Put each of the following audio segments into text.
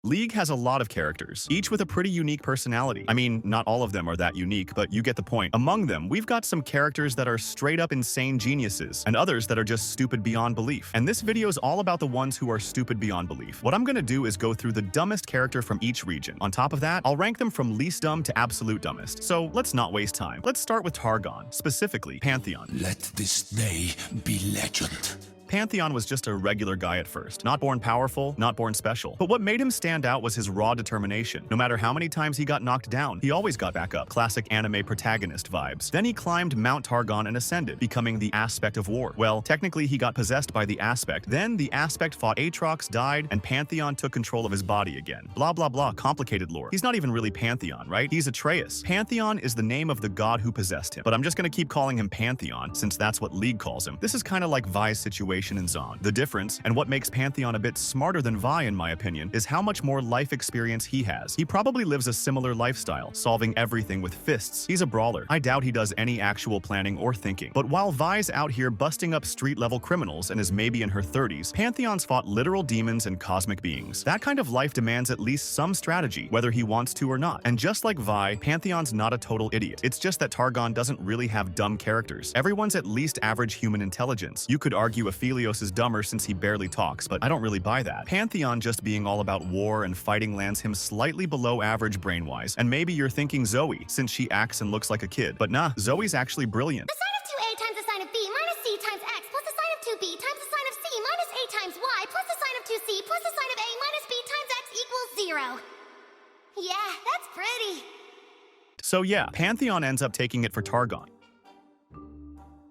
League has a lot of characters, each with a pretty unique personality. I mean, not all of them are that unique, but you get the point. Among them, we've got some characters that are straight-up insane geniuses, and others that are just stupid beyond belief. And this video is all about the ones who are stupid beyond belief. What I'm gonna do is go through the dumbest character from each region. On top of that, I'll rank them from least dumb to absolute dumbest. So let's not waste time. Let's start with Targon, specifically Pantheon. Let this day be legend. Pantheon was just a regular guy at first. Not born powerful, not born special. But what made him stand out was his raw determination. No matter how many times he got knocked down, he always got back up. Classic anime protagonist vibes. Then he climbed Mount Targon and ascended, becoming the Aspect of War. Well, technically he got possessed by the Aspect. Then the Aspect fought Aatrox, died, and Pantheon took control of his body again. Blah blah blah, complicated lore. He's not even really Pantheon, right? He's Atreus. Pantheon is the name of the god who possessed him. But I'm just gonna keep calling him Pantheon, since that's what League calls him. This is kinda like Vi's situation in Zon. The difference, and what makes Pantheon a bit smarter than Vi in my opinion, is how much more life experience he has. He probably lives a similar lifestyle, solving everything with fists. He's a brawler. I doubt he does any actual planning or thinking. But while Vi's out here busting up street-level criminals and is maybe in her 30s, Pantheon's fought literal demons and cosmic beings. That kind of life demands at least some strategy, whether he wants to or not. And just like Vi, Pantheon's not a total idiot. It's just that Targon doesn't really have dumb characters. Everyone's at least average human intelligence. You could argue Aphelios is dumber since he barely talks, but I don't really buy that. Pantheon just being all about war and fighting lands him slightly below average brain-wise. And maybe you're thinking Zoe, since she acts and looks like a kid. But nah, Zoe's actually brilliant. The sine of 2a times the sine of b minus c times x plus the sine of 2b times the sine of c minus a times y plus the sine of 2c plus the sine of a minus b times x equals 0. Yeah, that's pretty. So yeah, Pantheon ends up taking it for Targon.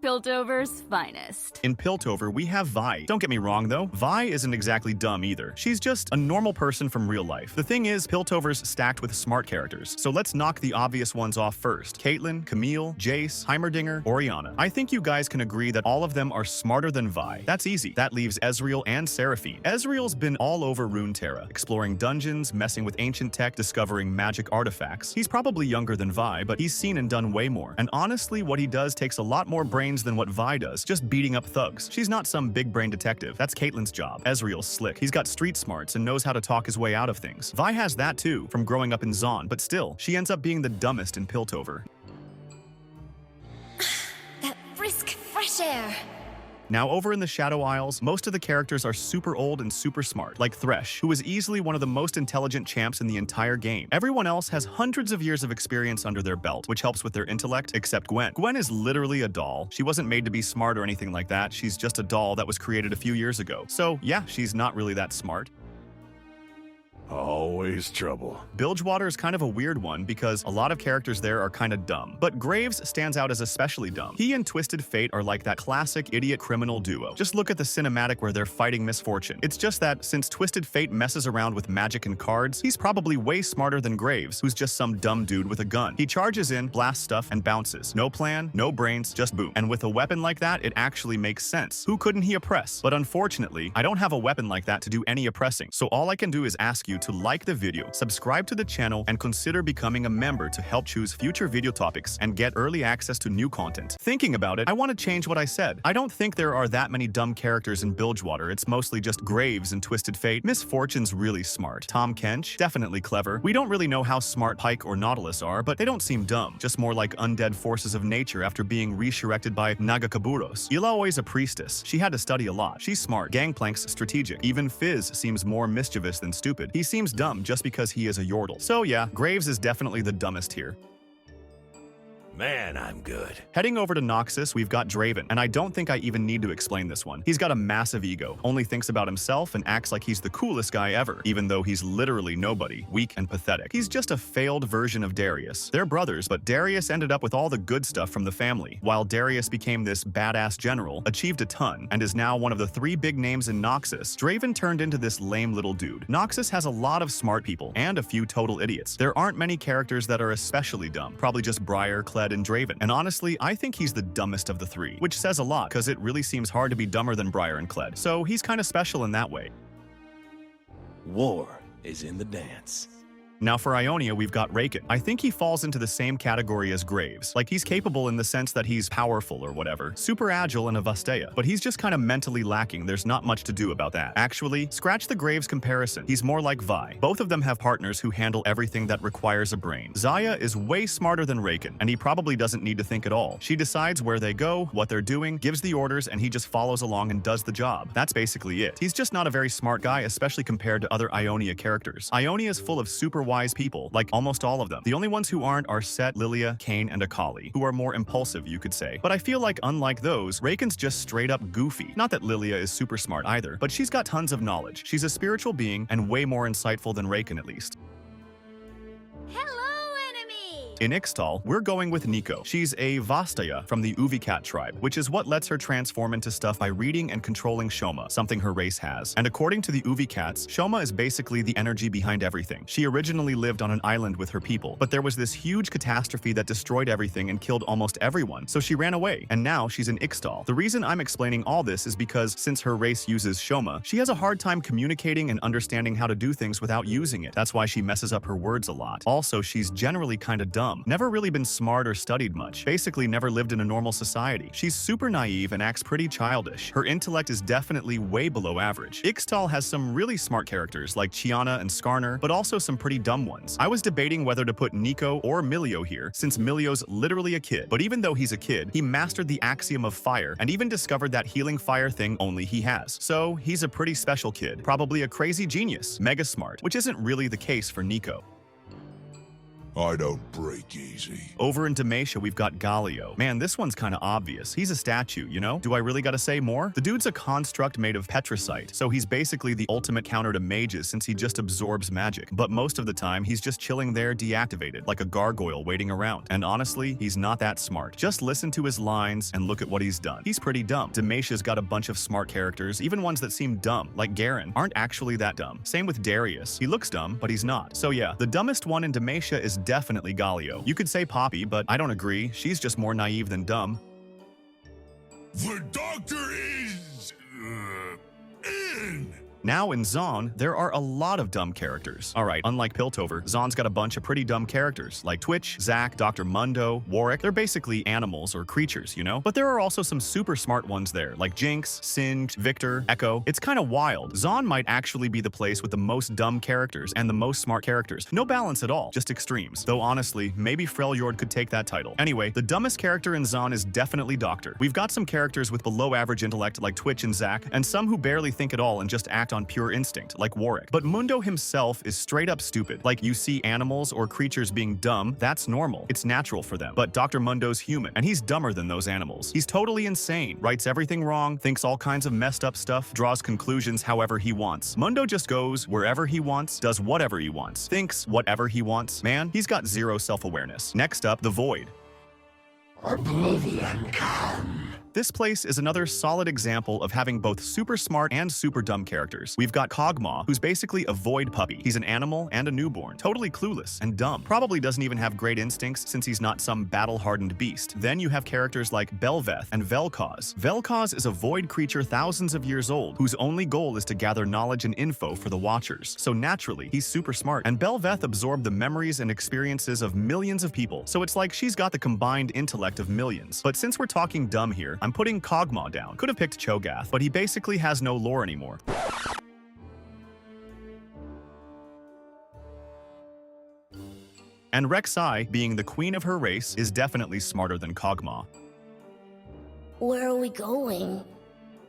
Piltover's finest. In Piltover, we have Vi. Don't get me wrong though, Vi isn't exactly dumb either. She's just a normal person from real life. The thing is, Piltover's stacked with smart characters. So let's knock the obvious ones off first. Caitlyn, Camille, Jace, Heimerdinger, Orianna. I think you guys can agree that all of them are smarter than Vi. That's easy. That leaves Ezreal and Seraphine. Ezreal's been all over Runeterra, exploring dungeons, messing with ancient tech, discovering magic artifacts. He's probably younger than Vi, but he's seen and done way more. And honestly, what he does takes a lot more brains than what Vi does, just beating up thugs. She's not some big brain detective. That's Caitlyn's job. Ezreal's slick. He's got street smarts and knows how to talk his way out of things. Vi has that too, from growing up in Zon, but still, she ends up being the dumbest in Piltover. That brisk fresh air. Now over in the Shadow Isles, most of the characters are super old and super smart, like Thresh, who is easily one of the most intelligent champs in the entire game. Everyone else has hundreds of years of experience under their belt, which helps with their intellect, except Gwen. Gwen is literally a doll. She wasn't made to be smart or anything like that, she's just a doll that was created a few years ago. So yeah, she's not really that smart. Always trouble. Bilgewater is kind of a weird one because a lot of characters there are kind of dumb, but Graves stands out as especially dumb. He and Twisted Fate are like that classic idiot criminal duo. Just look at the cinematic where they're fighting misfortune. It's just that since Twisted Fate messes around with magic and cards, he's probably way smarter than Graves, who's just some dumb dude with a gun. He charges in, blasts stuff, and bounces. No plan, no brains, just boom. And with a weapon like that, it actually makes sense. Who couldn't he oppress? But unfortunately, I don't have a weapon like that to do any oppressing, so all I can do is ask you to like the video, subscribe to the channel, and consider becoming a member to help choose future video topics and get early access to new content. Thinking about it, I want to change what I said. I don't think there are that many dumb characters in Bilgewater. It's mostly just Graves and Twisted Fate. Miss Fortune's really smart. Tom Kench, definitely clever. We don't really know how smart Pike or Nautilus are, but they don't seem dumb. Just more like undead forces of nature after being resurrected by Nagakaburos. Illaoi's a priestess. She had to study a lot. She's smart. Gangplank's strategic. Even Fizz seems more mischievous than stupid. He seems dumb just because he is a Yordle. So yeah, Graves is definitely the dumbest here. Man, I'm good. Heading over to Noxus, we've got Draven, and I don't think I even need to explain this one. He's got a massive ego, only thinks about himself and acts like he's the coolest guy ever, even though he's literally nobody, weak and pathetic. He's just a failed version of Darius. They're brothers, but Darius ended up with all the good stuff from the family, while Darius became this badass general, achieved a ton, and is now one of the 3 big names in Noxus. Draven turned into this lame little dude. Noxus has a lot of smart people, and a few total idiots. There aren't many characters that are especially dumb, probably just Briar, Kled, and Draven. And honestly, I think he's the dumbest of the 3, which says a lot, because it really seems hard to be dumber than Briar and Kled. So he's kind of special in that way. War is in the dance. Now for Ionia, we've got Raken. I think he falls into the same category as Graves. Like, he's capable in the sense that he's powerful or whatever, super agile and a Vasteya, but he's just kind of mentally lacking. There's not much to do about that. Actually, scratch the Graves comparison. He's more like Vi. Both of them have partners who handle everything that requires a brain. Zaya is way smarter than Raken, and he probably doesn't need to think at all. She decides where they go, what they're doing, gives the orders, and he just follows along and does the job. That's basically it. He's just not a very smart guy, especially compared to other Ionia characters. Ionia is full of super wise people, like almost all of them. The only ones who aren't are Set, Lilia, Kain, and Akali, who are more impulsive, you could say. But I feel like unlike those, Raken's just straight up goofy. Not that Lilia is super smart either, but she's got tons of knowledge. She's a spiritual being and way more insightful than Raken at least. In Ixtal, we're going with Nico. She's a Vasteya from the Uvicat tribe, which is what lets her transform into stuff by reading and controlling Shoma, something her race has. And according to the Uvicats, Shoma is basically the energy behind everything. She originally lived on an island with her people, but there was this huge catastrophe that destroyed everything and killed almost everyone, so she ran away, and now she's in Ixtal. The reason I'm explaining all this is because since her race uses Shoma, she has a hard time communicating and understanding how to do things without using it. That's why she messes up her words a lot. Also, she's generally kinda dumb. Never really been smart or studied much. Basically never lived in a normal society. She's super naive and acts pretty childish. Her intellect is definitely way below average. Ixtal has some really smart characters like Chiana and Skarner, but also some pretty dumb ones. I was debating whether to put Nico or Milio here, since Milio's literally a kid. But even though he's a kid, he mastered the axiom of fire and even discovered that healing fire thing only he has. So he's a pretty special kid. Probably a crazy genius, mega smart, which isn't really the case for Nico. I don't break easy. Over in Demacia, we've got Galio. Man, this one's kinda obvious. He's a statue, you know? Do I really gotta say more? The dude's a construct made of petricite, so he's basically the ultimate counter to mages since he just absorbs magic. But most of the time, he's just chilling there deactivated, like a gargoyle waiting around. And honestly, he's not that smart. Just listen to his lines and look at what he's done. He's pretty dumb. Demacia's got a bunch of smart characters, even ones that seem dumb, like Garen, aren't actually that dumb. Same with Darius. He looks dumb, but he's not. So yeah, the dumbest one in Demacia is definitely Galio. You could say Poppy, but I don't agree. She's just more naive than dumb. The doctor is... in! Now in Zon, there are a lot of dumb characters. Alright, unlike Piltover, Zon's got a bunch of pretty dumb characters, like Twitch, Zack, Dr. Mundo, Warwick. They're basically animals or creatures, you know? But there are also some super smart ones there, like Jinx, Singed, Victor, Echo. It's kinda wild. Zon might actually be the place with the most dumb characters and the most smart characters. No balance at all, just extremes. Though honestly, maybe Freljord could take that title. Anyway, the dumbest character in Zon is definitely Doctor. We've got some characters with below average intellect like Twitch and Zack, and some who barely think at all and just act on pure instinct, like Warwick. But Mundo himself is straight up stupid. Like, you see animals or creatures being dumb, that's normal. It's natural for them. But Dr. Mundo's human, and he's dumber than those animals. He's totally insane, writes everything wrong, thinks all kinds of messed up stuff, draws conclusions however he wants. Mundo just goes wherever he wants, does whatever he wants, thinks whatever he wants. Man, he's got zero self-awareness. Next up, the Void. Oblivion come. This place is another solid example of having both super smart and super dumb characters. We've got Kog'Maw, who's basically a void puppy. He's an animal and a newborn, totally clueless and dumb. Probably doesn't even have great instincts since he's not some battle-hardened beast. Then you have characters like Belveth and Vel'Koz. Vel'Koz is a void creature thousands of years old, whose only goal is to gather knowledge and info for the Watchers. So naturally, he's super smart. And Belveth absorbed the memories and experiences of millions of people, so it's like she's got the combined intellect of millions. But since we're talking dumb here, I'm putting Kog'Maw down. Could have picked Cho'Gath, but he basically has no lore anymore. And Rek'Sai, being the queen of her race, is definitely smarter than Kog'Maw. Where are we going?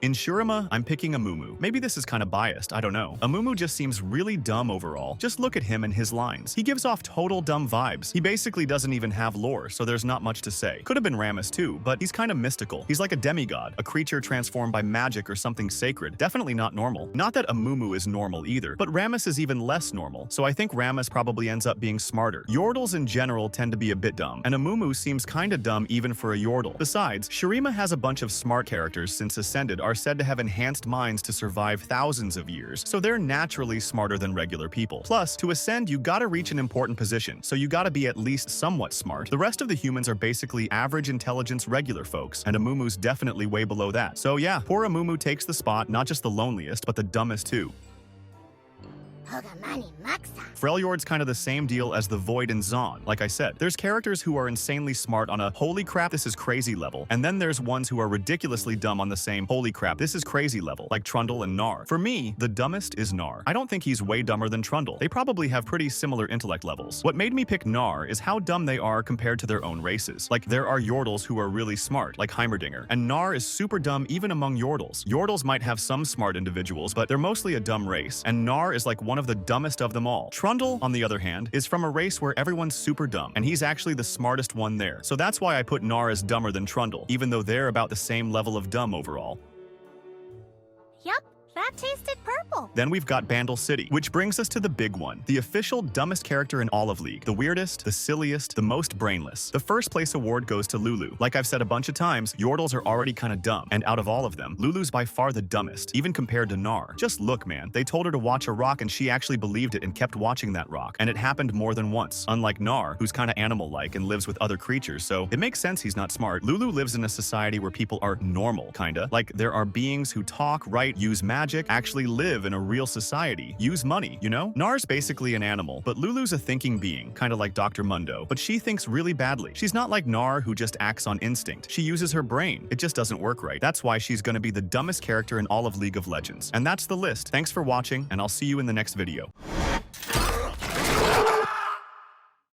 In Shurima, I'm picking Amumu. Maybe this is kind of biased, I don't know. Amumu just seems really dumb overall. Just look at him and his lines. He gives off total dumb vibes. He basically doesn't even have lore, so there's not much to say. Could have been Rammus too, but he's kind of mystical. He's like a demigod, a creature transformed by magic or something sacred. Definitely not normal. Not that Amumu is normal either, but Rammus is even less normal, so I think Rammus probably ends up being smarter. Yordles in general tend to be a bit dumb, and Amumu seems kinda dumb even for a Yordle. Besides, Shurima has a bunch of smart characters since Ascended are said to have enhanced minds to survive thousands of years, so they're naturally smarter than regular people. Plus, to ascend, you gotta reach an important position, so you gotta be at least somewhat smart. The rest of the humans are basically average intelligence regular folks, and Amumu's definitely way below that. So yeah, poor Amumu takes the spot, not just the loneliest, but the dumbest too. Freljord's kind of the same deal as the Void and Zon. Like I said, there's characters who are insanely smart on a holy crap this is crazy level, and then there's ones who are ridiculously dumb on the same holy crap this is crazy level, like Trundle and Gnar. For me, the dumbest is Gnar. I don't think he's way dumber than Trundle. They probably have pretty similar intellect levels. What made me pick Gnar is how dumb they are compared to their own races. Like, there are Yordles who are really smart, like Heimerdinger, and Gnar is super dumb even among Yordles. Yordles might have some smart individuals, but they're mostly a dumb race, and Gnar is like one of the dumbest of them all. Trundle, on the other hand, is from a race where everyone's super dumb, and he's actually the smartest one there. So that's why I put Gnar as dumber than Trundle, even though they're about the same level of dumb overall. Yup, that tasted purple. Then we've got Bandle City, which brings us to the big one, the official dumbest character in all of League. The weirdest, the silliest, the most brainless. The first place award goes to Lulu. Like I've said a bunch of times, Yordles are already kinda dumb, and out of all of them, Lulu's by far the dumbest, even compared to Gnar. Just look, man, they told her to watch a rock and she actually believed it and kept watching that rock, and it happened more than once. Unlike Gnar, who's kinda animal-like and lives with other creatures, so it makes sense he's not smart. Lulu lives in a society where people are normal, kinda. Like, there are beings who talk, write, use magic, actually live in a real society, use money, you know? Gnar's basically an animal, but Lulu's a thinking being, kinda like Dr. Mundo, but she thinks really badly. She's not like Gnar, who just acts on instinct. She uses her brain. It just doesn't work right. That's why she's gonna be the dumbest character in all of League of Legends. And that's the list. Thanks for watching, and I'll see you in the next video.